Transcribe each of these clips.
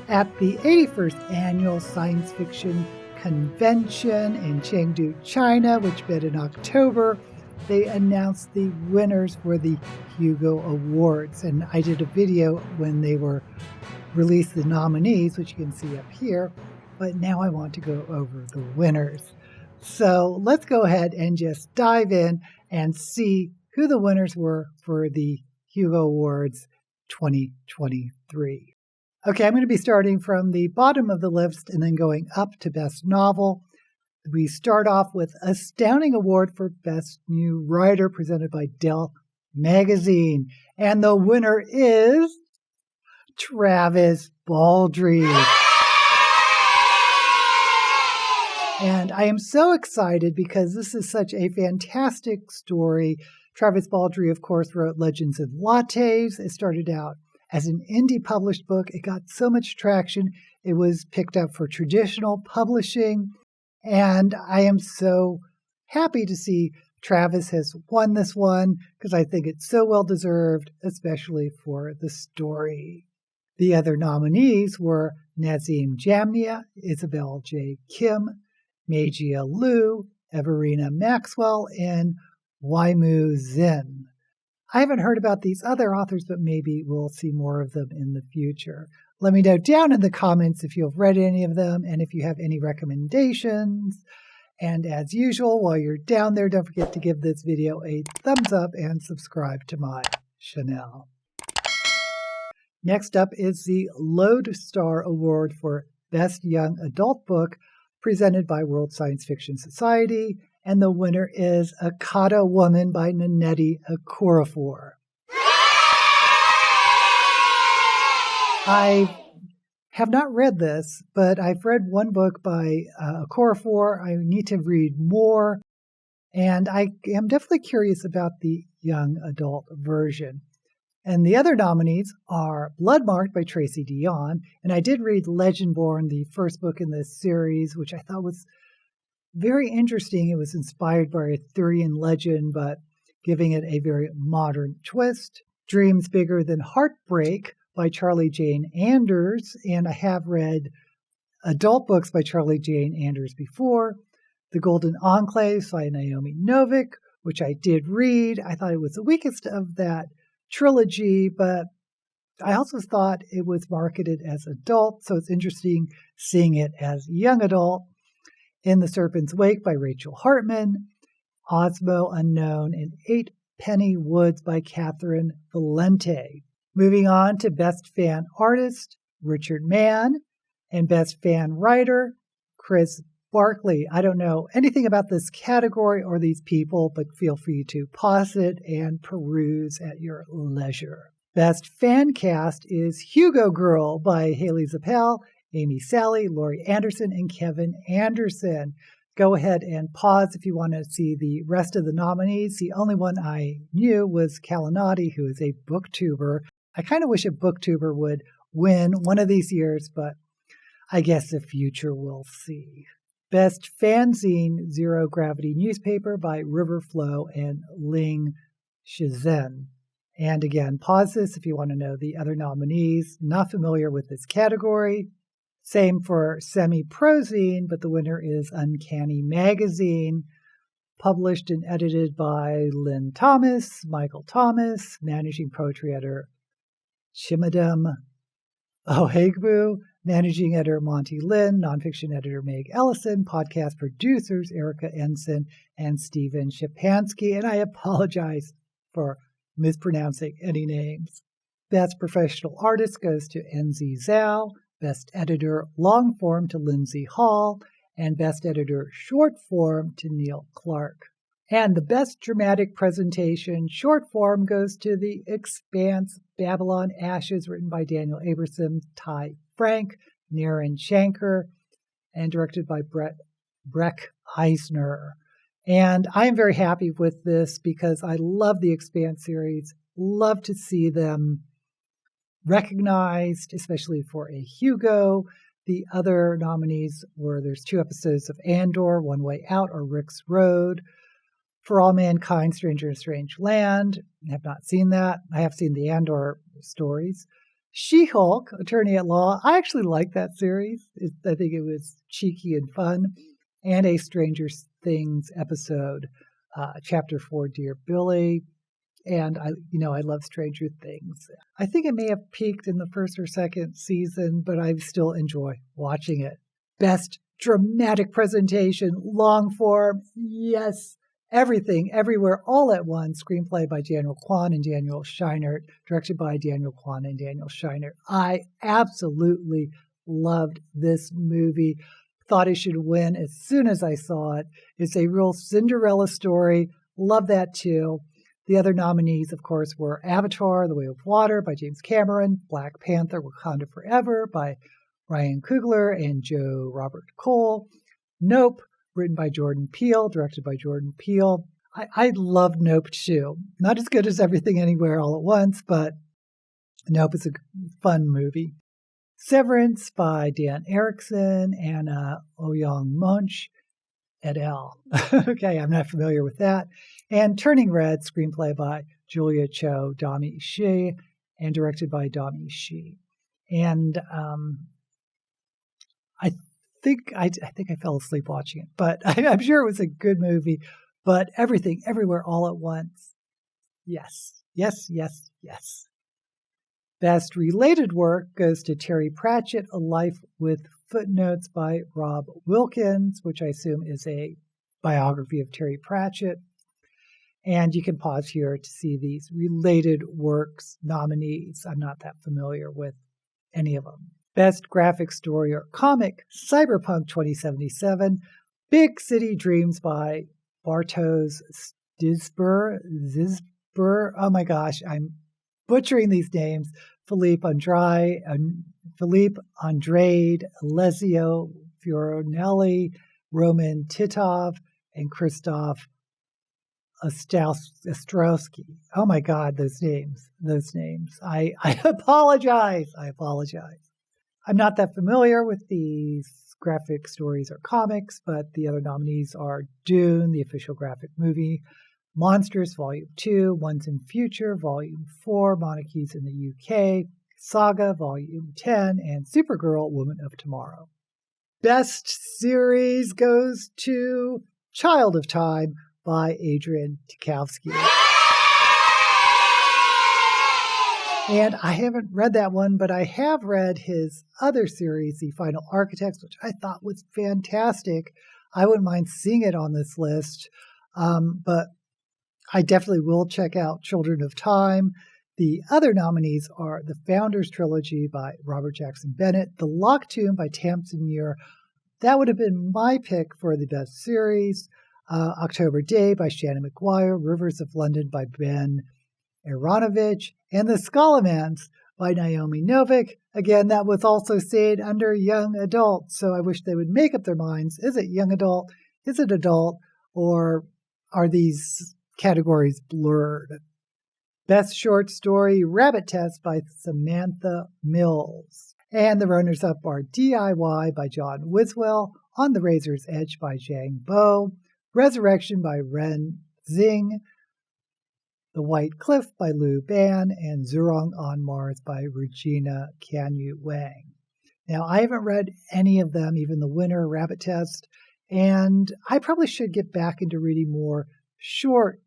At the 81st Annual Science Fiction Convention in Chengdu, China, which met in October, they announced the winners for the Hugo Awards. And I did a video when they were released, the nominees, which you can see up here. But now I want to go over the winners. So let's go ahead and just dive in and see who the winners were for the Hugo Awards 2023. Okay, I'm going to be starting from the bottom of the list and then going up to Best Novel. We start off with Astounding Award for Best New Writer presented by Dell Magazine. And the winner is Travis Baldree. And I am so excited because this is such a fantastic story. Travis Baldree, of course, wrote Legends and Lattes. It started out as an indie published book. It got so much traction. It was picked up for traditional publishing. And I am so happy to see Travis has won this one because I think it's so well deserved, especially for the story. The other nominees were Nazim Jamnia, Isabel J. Kim, Meijia Liu, Everina Maxwell, and Waimu Zin. I haven't heard about these other authors, but maybe we'll see more of them in the future. Let me know down in the comments if you've read any of them and if you have any recommendations. And as usual, while you're down there, don't forget to give this video a thumbs up and subscribe to my channel. Next up is the Lodestar Award for Best Young Adult Book presented by World Science Fiction Society. And the winner is Akata Woman by Nnedi Okorafor. I have not read this, but I've read one book by Okorafor. I need to read more. And I am definitely curious about the young adult version. And the other nominees are Bloodmarked by Tracy Deonn. And I did read Legendborn, the first book in this series, which I thought was very interesting. It was inspired by Arthurian legend, but giving it a very modern twist. Dreams Bigger Than Heartbreak by Charlie Jane Anders. And I have read adult books by Charlie Jane Anders before. The Golden Enclave by Naomi Novik, which I did read. I thought it was the weakest of that trilogy, but I also thought it was marketed as adult, so it's interesting seeing it as young adult. In the Serpent's Wake by Rachel Hartman, Osmo Unknown, and 8 Penny Woods by Catherine Valente. Moving on to Best Fan Artist, Richard Mann, and Best Fan Writer, Chris Barkley. I don't know anything about this category or these people, but feel free to pause it and peruse at your leisure. Best Fancast is Hugo Girl by Haley Zappel, Amy Sally, Laurie Anderson, and Kevin Anderson. Go ahead and pause if you want to see the rest of the nominees. The only one I knew was Kalinati, who is a booktuber. I kind of wish a booktuber would win one of these years, but I guess the future will see. Best Fanzine Zero Gravity Newspaper by Riverflow and Ling Shizhen. And again, pause this if you want to know the other nominees. Not familiar with this category. Same for Semiprozine, but the winner is Uncanny Magazine, published and edited by Lynn Thomas, Michael Thomas, managing poetry editor Chimedum Ohegbu, managing editor Monty Lin, nonfiction editor Meg Ellison, podcast producers Erica Ensign and Stephen Shapansky, and I apologize for mispronouncing any names. Best Professional Artist goes to NZ Zhao, Best Editor Long Form to Lindsay Hall, and Best Editor Short Form to Neil Clark. And the Best Dramatic Presentation Short Form goes to The Expanse, Babylon Ashes, written by Daniel Aberson, Ty Frank, Naren Shankar, and directed by Breck Eisner. And I am very happy with this because I love the Expanse series, love to see them recognized, especially for a Hugo. The other nominees were, there's 2 episodes of Andor, One Way Out, or Rick's Road. For All Mankind, Stranger in a Strange Land. I have not seen that. I have seen the Andor stories. She-Hulk, Attorney at Law. I actually like that series. I think it was cheeky and fun. And a Stranger Things episode, Chapter 4, Dear Billy. And I love Stranger Things. I think it may have peaked in the first or second season, but I still enjoy watching it. Best dramatic presentation, long form, yes. Everything, Everywhere, All at Once, screenplay by Daniel Kwan and Daniel Scheinert, directed by Daniel Kwan and Daniel Scheinert. I absolutely loved this movie. Thought it should win as soon as I saw it. It's a real Cinderella story. Love that too. The other nominees, of course, were Avatar, The Way of Water by James Cameron, Black Panther, Wakanda Forever by Ryan Coogler and Joe Robert Cole, Nope, written by Jordan Peele, directed by Jordan Peele. I love Nope too. Not as good as Everything Anywhere All at Once, but Nope is a fun movie. Severance by Dan Erickson, Anna Oyong Munch, et al. Okay, I'm not familiar with that. And Turning Red, screenplay by Julia Cho, Dami Shi, and directed by Dami Shi. And I think I fell asleep watching it, but I'm sure it was a good movie. But Everything, Everywhere, All at Once, yes, yes, yes, yes. Best related work goes to Terry Pratchett, A Life with Footnotes by Rob Wilkins, which I assume is a biography of Terry Pratchett. And you can pause here to see these related works nominees. I'm not that familiar with any of them. Best graphic story or comic, Cyberpunk 2077, Big City Dreams by Bartosz Zizber. Oh my gosh, I'm butchering these names. Philippe Andrade, Alessio Fiorinelli, Roman Titov, and Christoph Ostrowski. Oh my God, those names. I apologize. I'm not that familiar with these graphic stories or comics, but the other nominees are Dune, the official graphic movie, Monsters Volume 2, Once and Future Volume 4, Monarchies in the UK, Saga Volume 10, and Supergirl, Woman of Tomorrow. Best series goes to Child of Time by Adrian Tchaikovsky. And I haven't read that one, but I have read his other series, The Final Architects, which I thought was fantastic. I wouldn't mind seeing it on this list, but I definitely will check out Children of Time. The other nominees are The Founders Trilogy by Robert Jackson Bennett, The Locked Tomb by Tamsin Muir. That would have been my pick for the best series. October Day by Shannon McGuire, Rivers of London by Ben Aronovich, and The Scholomance by Naomi Novik. Again, that was also stayed under young adult, so I wish they would make up their minds. Is it young adult? Is it adult? Or are these categories blurred? Best short story, Rabbit Test by Samantha Mills. And the runners-up are DIY by John Wiswell, On the Razor's Edge by Zhang Bo, Resurrection by Ren Xing, The White Cliff by Lu Ban, and Zhurong on Mars by Regina Canyu Wang. Now, I haven't read any of them, even the winner, Rabbit Test, and I probably should get back into reading more short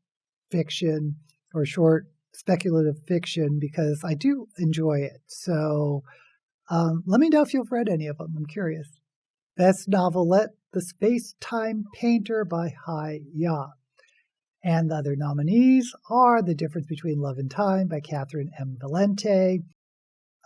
fiction or short speculative fiction because I do enjoy it. So let me know if you've read any of them. I'm curious. Best Novelette, The Space-Time Painter by Hai Ya. And the other nominees are The Difference Between Love and Time by Catherine M. Valente,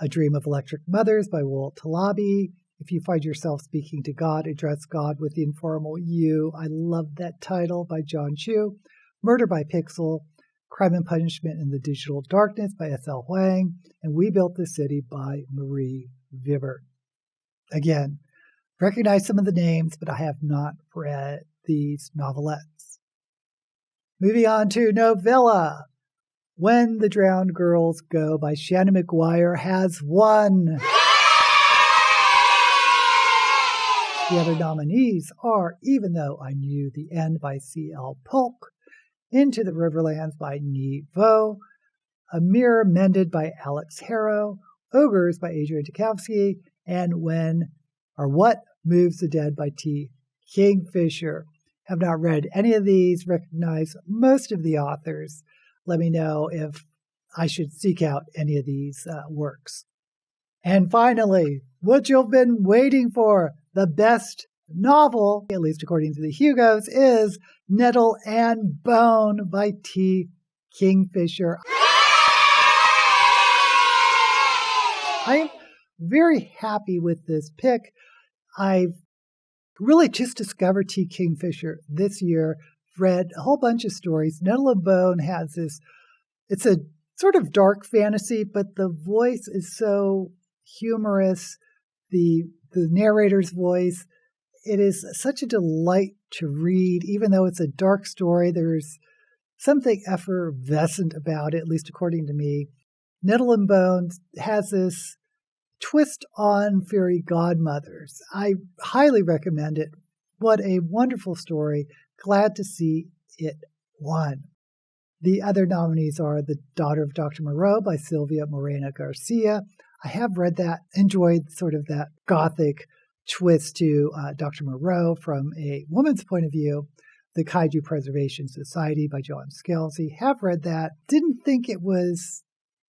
A Dream of Electric Mothers by Walt Talabi, If You Find Yourself Speaking to God, Address God with the Informal You. I love that title by John Chu. Murder by Pixel, Crime and Punishment in the Digital Darkness by S.L. Huang, and We Built the City by Marie Vibert. Again, recognize some of the names, but I have not read these novelettes. Moving on to Novella. When the Drowned Girls Go by Shannon McGuire has won. The other nominees are Even Though I Knew the End by C.L. Polk, Into the Riverlands by Ni Vo, A Mirror Mended by Alex Harrow, Ogres by Adrian Tchaikovsky, and What Moves the Dead by T. Kingfisher. Have not read any of these, recognize most of the authors. Let me know if I should seek out any of these works. And finally, what you've been waiting for, the best novel, at least according to the Hugos, is Nettle and Bone by T. Kingfisher. I am very happy with this pick. I've really just discovered T. Kingfisher this year, read a whole bunch of stories. Nettle and Bone has this, it's a sort of dark fantasy, but the voice is so humorous. The narrator's voice, it is such a delight to read. Even though it's a dark story, there's something effervescent about it, at least according to me. Nettle and Bones has this twist on fairy godmothers. I highly recommend it. What a wonderful story. Glad to see it won. The other nominees are The Daughter of Dr. Moreau by Sylvia Morena Garcia. I have read that, enjoyed sort of that gothic twist to Dr. Moreau from a woman's point of view. The Kaiju Preservation Society by John Scalzi. Have read that. Didn't think it was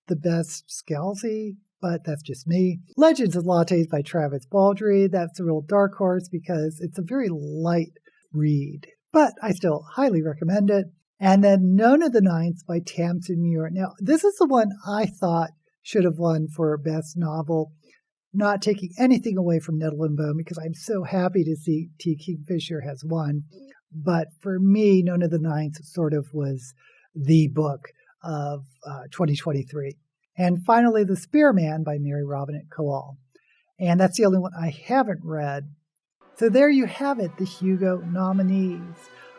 the best Scalzi, but that's just me. Legends of Lattes by Travis Baldree. That's a real dark horse because it's a very light read, but I still highly recommend it. And then Nona the Ninth by Tamsin Muir. Now, this is the one I thought should have won for Best Novel, not taking anything away from Nettle and Bone because I'm so happy to see T. Kingfisher has won. But for me, Nona the Ninth sort of was the book of 2023. And finally, The Spearman by Mary Robinette Kowal. And that's the only one I haven't read. So there you have it, the Hugo nominees.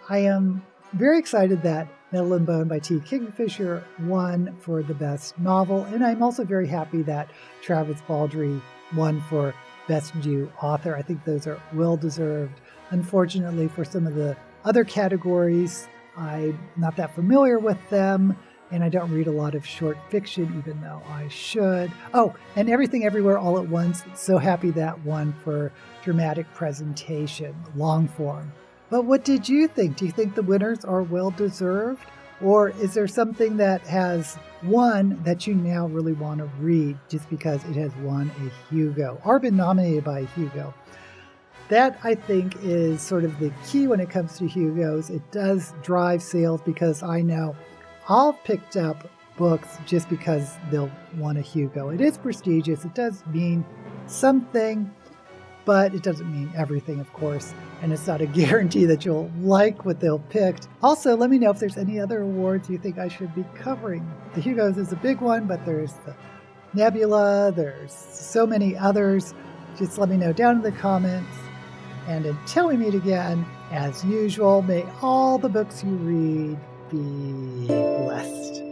I am very excited that Nettle and Bone by T. Kingfisher won for the best novel. And I'm also very happy that Travis Baldree won for Best New Author. I think those are well-deserved. Unfortunately, for some of the other categories, I'm not that familiar with them. And I don't read a lot of short fiction, even though I should. Oh, and Everything Everywhere All at Once. So happy that won for dramatic presentation, long form. But what did you think? Do you think the winners are well-deserved? Or is there something that has won that you now really want to read just because it has won a Hugo or been nominated by a Hugo? That, I think, is sort of the key when it comes to Hugos. It does drive sales because I know I've picked up books just because they'll want a Hugo. It is prestigious. It does mean something, but it doesn't mean everything, of course. And it's not a guarantee that you'll like what they'll picked. Also, let me know if there's any other awards you think I should be covering. The Hugos is a big one, but there's the Nebula. There's so many others. Just let me know down in the comments. And until we meet again, as usual, may all the books you read be blessed.